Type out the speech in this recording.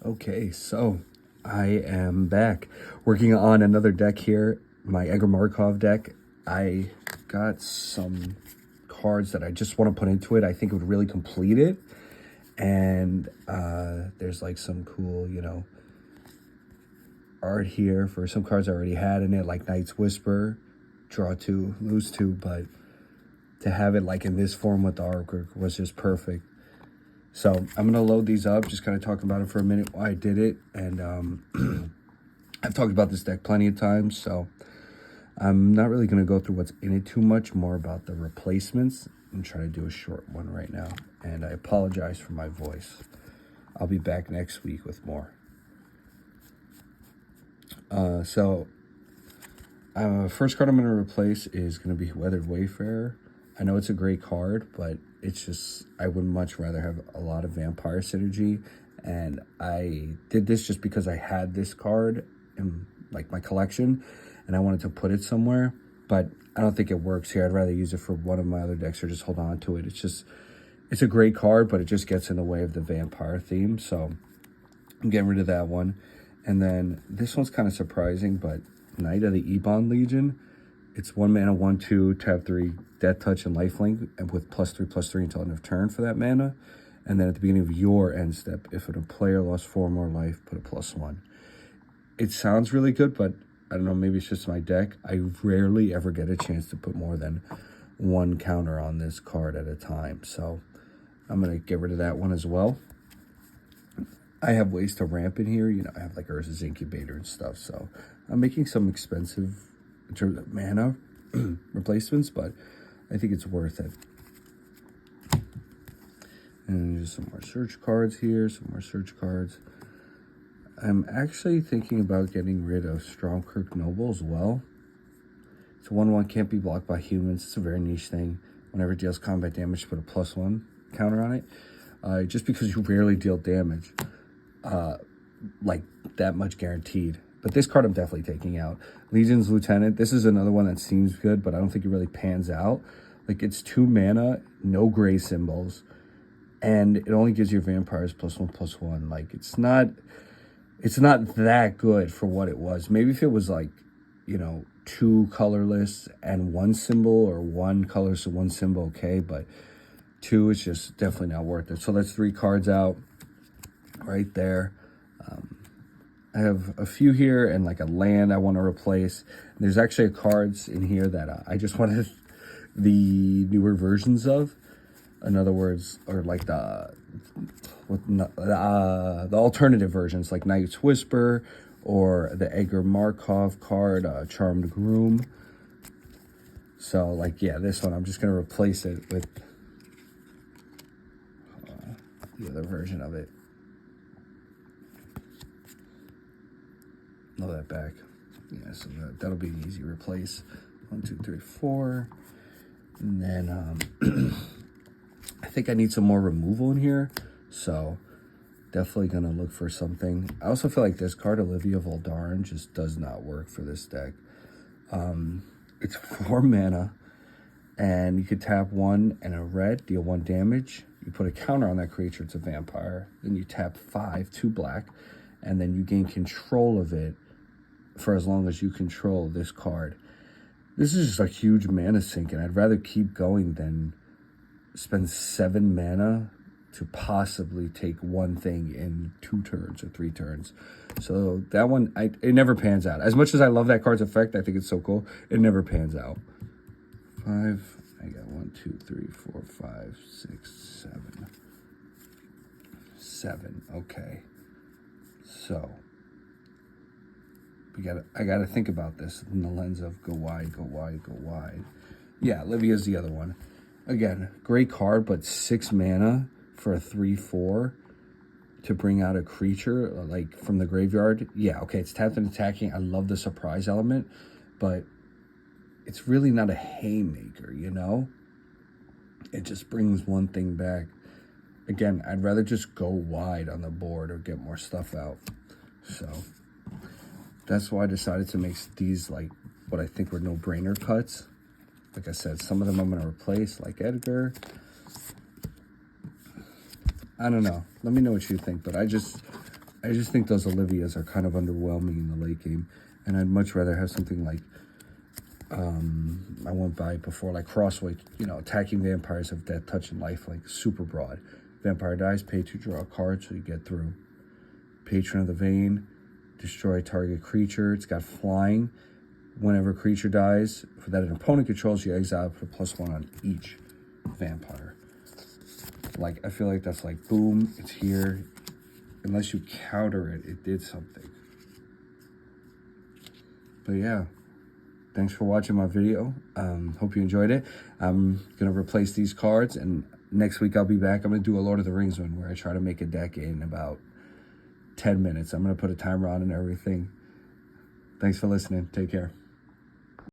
Okay, so I am back working on another deck here, my Edgar Markov deck. I got some cards that I just want to put into it. I think it would really complete it. And there's like some cool, art here for some cards I already had in it, like Knight's Whisper, draw 2, lose 2, but to have it like in this form with the artwork was just perfect. So I'm going to load these up, just kind of talk about it for a minute why I did it. And I've talked about this deck plenty of times, so I'm not really going to go through what's in it too much, more about the replacements. I'm trying to do a short one right now, and I apologize for my voice. I'll be back next week with more. First card I'm going to replace is going to be Weathered Wayfarer. I know it's a great card, but it's just, I would much rather have a lot of vampire synergy. And I did this just because I had this card in like my collection and I wanted to put it somewhere, but I don't think it works here. I'd rather use it for one of my other decks or just hold on to it. It's a great card, but it just gets in the way of the vampire theme. So I'm getting rid of that one. And then this one's kind of surprising, but Knight of the Ebon Legion. It's 1 mana, 1/2, tap 3, Death Touch and Lifelink, and with +3/+3 until end of turn for that mana. And then at the beginning of your end step, if a player lost 4 more life, put a +1. It sounds really good, but I don't know, maybe it's just my deck. I rarely ever get a chance to put more than one counter on this card at a time. So I'm going to get rid of that one as well. I have ways to ramp in here. I have like Urza's Incubator and stuff. So I'm making some expensive in terms of mana replacements, but I think it's worth it. And just some more search cards here, some more search cards. I'm actually thinking about getting rid of Stromkirk Noble as well. It's a 1/1, can't be blocked by humans. It's a very niche thing. Whenever it deals combat damage, put a +1 counter on it. Just because you rarely deal damage, like that much guaranteed. But this card I'm definitely taking out. Legion's Lieutenant. This is another one that seems good, but I don't think it really pans out. Like, it's 2 mana, no gray symbols, and it only gives your vampires +1/+1. Like, it's not that good for what it was. Maybe if it was like, 2 colorless and 1 symbol, or 1 colorless and 1 symbol, okay, but 2 is just definitely not worth it. So that's 3 cards out right there. I have a few here and like a land I want to replace. There's actually cards in here that I just wanted the newer versions of. In other words, or like the alternative versions, like Knight's Whisper or the Edgar Markov card, Charmed Groom. So like, yeah, this one, I'm just going to replace it with the other version of it. Love that back. Yeah, so that'll be an easy replace. 1, 2, 3, 4. And then I think I need some more removal in here. So definitely going to look for something. I also feel like this card, Olivia Voldaren, just does not work for this deck. It's 4 mana, and you could tap 1 and a red, deal 1 damage. You put a counter on that creature, it's a vampire. Then you tap 5, 2 black, and then you gain control of it for as long as you control this card. This is just a huge mana sink, and I'd rather keep going than spend 7 mana to possibly take one thing in 2 turns or 3 turns. So that one, it never pans out. As much as I love that card's effect, I think it's so cool, it never pans out. 5, I got 1, 2, 3, 4, 5, 6, 7. 7, okay. So I gotta think about this in the lens of go wide, go wide, go wide. Yeah, Livia's the other one. Again, great card, but 6 mana for a 3/4 to bring out a creature like from the graveyard. Yeah, okay, it's tapped and attacking. I love the surprise element, but it's really not a haymaker, It just brings one thing back. Again, I'd rather just go wide on the board or get more stuff out. So that's why I decided to make these like what I think were no-brainer cuts. Like I said, some of them I'm going to replace, like Edgar. I don't know. Let me know what you think. But I just think those Olivias are kind of underwhelming in the late game. And I'd much rather have something like, I went by before, like Crossway, you know, attacking vampires of death, touch, and life, like super broad. Vampire dies, pay 2, draw a card so you get through. Patron of the Vein, destroy target creature. It's got flying. Whenever creature dies, for that an opponent controls, you exile, put a +1 on each vampire. Like, I feel like that's like, boom, it's here. Unless you counter it, it did something. But yeah, thanks for watching my video. Hope you enjoyed it. I'm going to replace these cards, and next week I'll be back. I'm going to do a Lord of the Rings one where I try to make a deck in about 10 minutes. I'm going to put a timer on and everything. Thanks for listening. Take care.